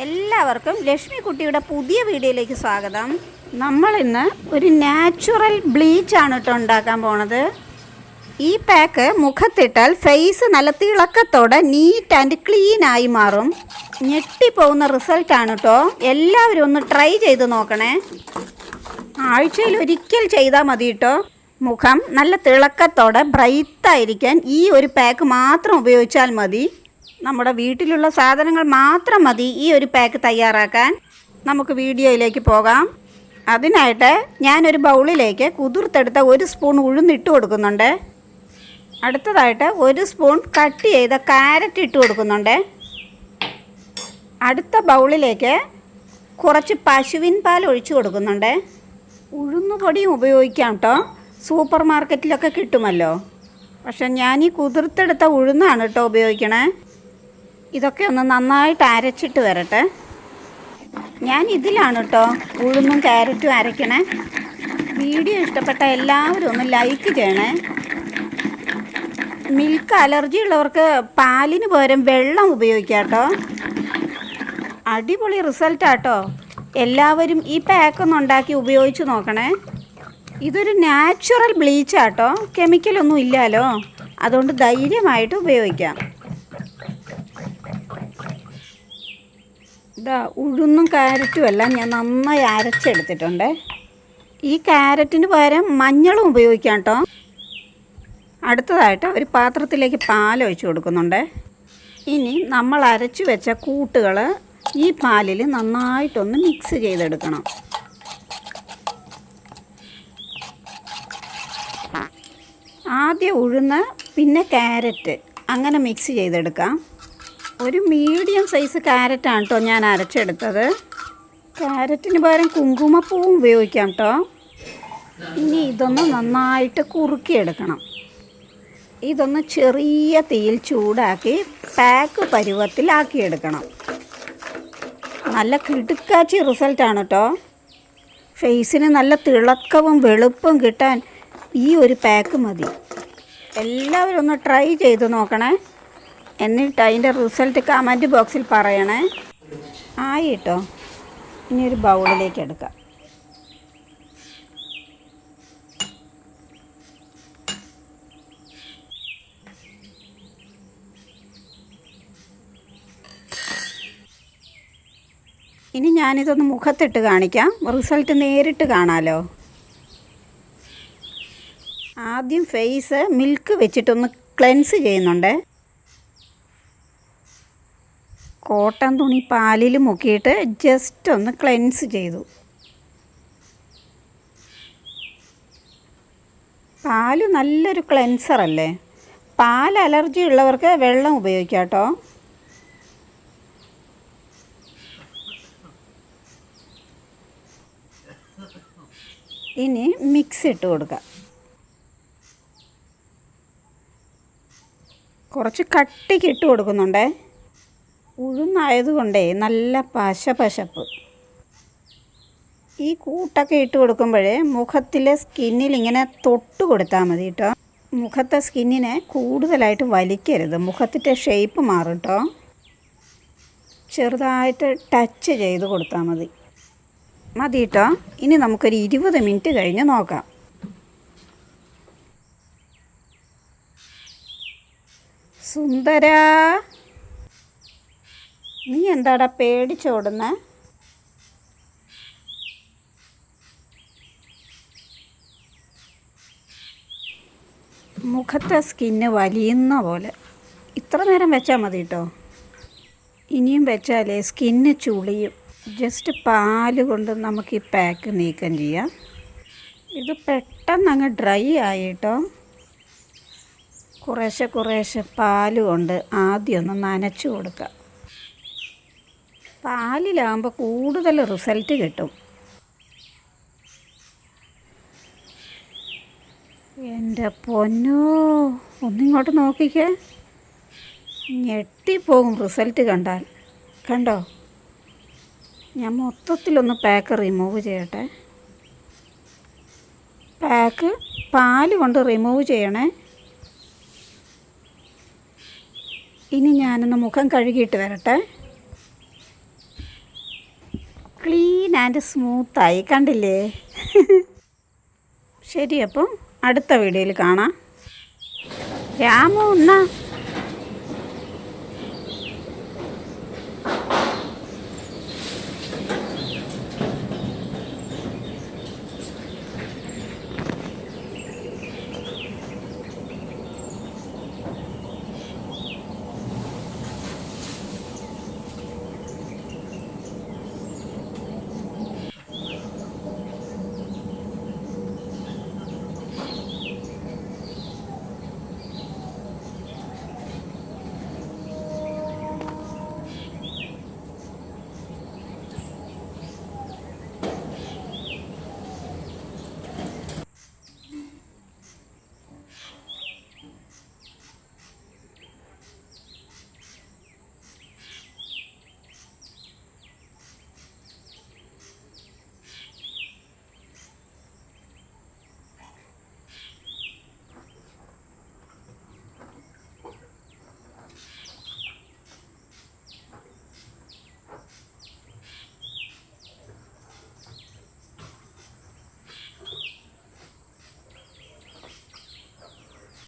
എല്ലാവർക്കും ലക്ഷ്മി കുട്ടിയുടെ പുതിയ വീഡിയോയിലേക്ക് സ്വാഗതം. നമ്മൾ ഇന്ന് ഒരു നാച്ചുറൽ ബ്ലീച്ച് ആണ് കേട്ടോ ഉണ്ടാക്കാൻ പോണത്. ഈ പാക്ക് മുഖത്തിട്ടാൽ ഫേസ് നല്ല തിളക്കത്തോടെ നീറ്റ് ആൻഡ് ക്ലീൻ ആയി മാറും. ഞെട്ടിപ്പോകുന്ന റിസൾട്ടാണ് കേട്ടോ. എല്ലാവരും ഒന്ന് ട്രൈ ചെയ്ത് നോക്കണേ. ആഴ്ചയിൽ ഒരിക്കൽ ചെയ്താൽ മതി കേട്ടോ. മുഖം നല്ല തിളക്കത്തോടെ ബ്രൈറ്റായിരിക്കാൻ ഈ ഒരു പാക്ക് മാത്രം ഉപയോഗിച്ചാൽ മതി. നമ്മുടെ വീട്ടിലുള്ള സാധനങ്ങൾ മാത്രം മതി ഈ ഒരു പാക്ക് തയ്യാറാക്കാൻ. നമുക്ക് വീഡിയോയിലേക്ക് പോകാം. അതിനായിട്ട് ഞാനൊരു ബൗളിലേക്ക് കുതിർത്തെടുത്ത 1 സ്പൂൺ ഉഴുന്നിട്ട് കൊടുക്കുന്നുണ്ട്. അടുത്തതായിട്ട് 1 സ്പൂൺ കട്ട് ചെയ്ത ക്യാരറ്റ് ഇട്ട് കൊടുക്കുന്നുണ്ട്. അടുത്ത ബൗളിലേക്ക് കുറച്ച് പശുവിൻ പാൽ ഒഴിച്ച് കൊടുക്കുന്നുണ്ട്. ഉഴുന്നുപൊടിയും ഉപയോഗിക്കാം കേട്ടോ. സൂപ്പർ മാർക്കറ്റിലൊക്കെ കിട്ടുമല്ലോ. പക്ഷെ ഞാൻ ഈ കുതിർത്തെടുത്ത ഉഴുന്നാണ് കേട്ടോ ഉപയോഗിക്കണേ. ഇതൊക്കെ ഒന്ന് നന്നായിട്ട് അരച്ചിട്ട് വരട്ടെ. ഞാൻ ഇതിലാണ് കേട്ടോ ഉഴുന്നും ക്യാരറ്റും അരയ്ക്കണേ. വീഡിയോ ഇഷ്ടപ്പെട്ട എല്ലാവരും ഒന്ന് ലൈക്ക് ചെയ്യണേ. മിൽക്ക് അലർജി ഉള്ളവർക്ക് പാലിന് പകരം വെള്ളം ഉപയോഗിക്കാം കേട്ടോ. അടിപൊളി റിസൾട്ടാട്ടോ. എല്ലാവരും ഈ പാക്കൊന്ന് ഉണ്ടാക്കി ഉപയോഗിച്ച് നോക്കണേ. ഇതൊരു നാച്ചുറൽ ബ്ലീച്ചാട്ടോ. കെമിക്കലൊന്നും ഇല്ലല്ലോ. അതുകൊണ്ട് ധൈര്യമായിട്ട് ഉപയോഗിക്കാം. ഇതാ ഉഴുന്നും ക്യാരറ്റും എല്ലാം ഞാൻ നന്നായി അരച്ചെടുത്തിട്ടുണ്ട്. ഈ ക്യാരറ്റിന് പകരം മഞ്ഞളും ഉപയോഗിക്കാം കേട്ടോ. അടുത്തതായിട്ട് ഒരു പാത്രത്തിലേക്ക് പാലൊഴിച്ച് കൊടുക്കുന്നുണ്ട്. ഇനി നമ്മൾ അരച്ച് വെച്ച കൂട്ടുകൾ ഈ പാലിൽ നന്നായിട്ടൊന്ന് മിക്സ് ചെയ്തെടുക്കണം. ആദ്യം ഉഴുന്ന് പിന്നെ ക്യാരറ്റ് അങ്ങനെ മിക്സ് ചെയ്തെടുക്കാം. ഒരു മീഡിയം സൈസ് ക്യാരറ്റാണ് കേട്ടോ ഞാൻ അരച്ചെടുത്തത്. ക്യാരറ്റിന് പകരം കുങ്കുമപ്പൂവും ഉപയോഗിക്കാം കേട്ടോ. ഇനി ഇതൊന്ന് നന്നായിട്ട് കുറുക്കിയെടുക്കണം. ഇതൊന്ന് ചെറിയ തീയിൽ ചൂടാക്കി പാക്ക് പരുവത്തിലാക്കിയെടുക്കണം. നല്ല കിടുക്കാച്ചി റിസൾട്ടാണ് കേട്ടോ. ഫേസിന് നല്ല തിളക്കവും വെളുപ്പും കിട്ടാൻ ഈ ഒരു പാക്ക് മതി. എല്ലാവരും ഒന്ന് ട്രൈ ചെയ്ത് നോക്കണേ. എന്നിട്ട് അതിൻ്റെ റിസൾട്ട് കമൻറ്റ് ബോക്സിൽ പറയണേ. ആയി കേട്ടോ. ഇനി ഒരു ബൗളിലേക്ക് എടുക്കാം. ഇനി ഞാനിതൊന്ന് മുഖത്തിട്ട് കാണിക്കാം. റിസൾട്ട് നേരിട്ട് കാണാമല്ലോ. ആദ്യം ഫേസ് മിൽക്ക് വെച്ചിട്ടൊന്ന് ക്ലെൻസ് ചെയ്യുന്നുണ്ട്. കോട്ടൺ തുണി പാലിൽ മുക്കിയിട്ട് ജസ്റ്റ് ഒന്ന് ക്ലെൻസ് ചെയ്തു. പാല് നല്ലൊരു ക്ലെൻസറല്ലേ. പാൽ അലർജി ഉള്ളവർക്ക് വെള്ളം ഉപയോഗിക്കാം കേട്ടോ. ഇനി മിക്സ് ഇട്ട് കൊടുക്കാം. കുറച്ച് കട്ടിക്ക് ഇട്ട് കൊടുക്കുന്നുണ്ടേ. ഉഴുന്നായതുകൊണ്ടേ നല്ല പശപ്പ്. ഈ കൂട്ടൊക്കെ ഇട്ട് കൊടുക്കുമ്പോഴേ മുഖത്തിലെ സ്കിന്നിൽ ഇങ്ങനെ തൊട്ട് കൊടുത്താൽ മതി കേട്ടോ. മുഖത്തെ സ്കിന്നിനെ കൂടുതലായിട്ട് വലിക്കരുത്. മുഖത്തിൻ്റെ ഷേപ്പ് മാറും കേട്ടോ. ചെറുതായിട്ട് ടച്ച് ചെയ്ത് കൊടുത്താൽ മതി കേട്ടോ. ഇനി നമുക്കൊരു 20 മിനിറ്റ് കഴിഞ്ഞ് നോക്കാം. സുന്ദര, നീ എന്താടാ പേടിച്ചോടുന്ന? മുഖത്തെ സ്കിന്ന് വലിയുന്ന പോലെ ഇത്ര നേരം വെച്ചാൽ മതി കേട്ടോ. ഇനിയും വെച്ചാലേ സ്കിന്ന് ചുളിയും. ജസ്റ്റ് പാല് കൊണ്ട് നമുക്ക് ഈ പാക്ക് നീക്കം ചെയ്യാം. ഇത് പെട്ടെന്ന് അങ്ങ് ഡ്രൈ ആയി കേട്ടോ. കുറേശ്ശെ പാല് കൊണ്ട് ആദ്യം ഒന്ന് നനച്ച് കൊടുക്കുക. പാലിലാകുമ്പോൾ കൂടുതൽ റിസൾട്ട് കിട്ടും. എൻ്റെ പൊന്നോ, ഒന്നിങ്ങോട്ട് നോക്കിക്കേ. ഞെട്ടിപ്പോകും റിസൾട്ട് കണ്ടാൽ. കണ്ടോ? ഞാൻ മൊത്തത്തിലൊന്ന് പാക്ക് റിമൂവ് ചെയ്യട്ടെ. പാക്ക് പാല് കൊണ്ട് റിമൂവ് ചെയ്യണേ. ഇനി ഞാനൊന്ന് മുഖം കഴുകിയിട്ട് വരട്ടെ. ഫൈൻ ആൻഡ് സ്മൂത്തായി കണ്ടില്ലേ? ശരി, അപ്പം അടുത്ത വീഡിയോയിൽ കാണാം. രാമു എന്നാ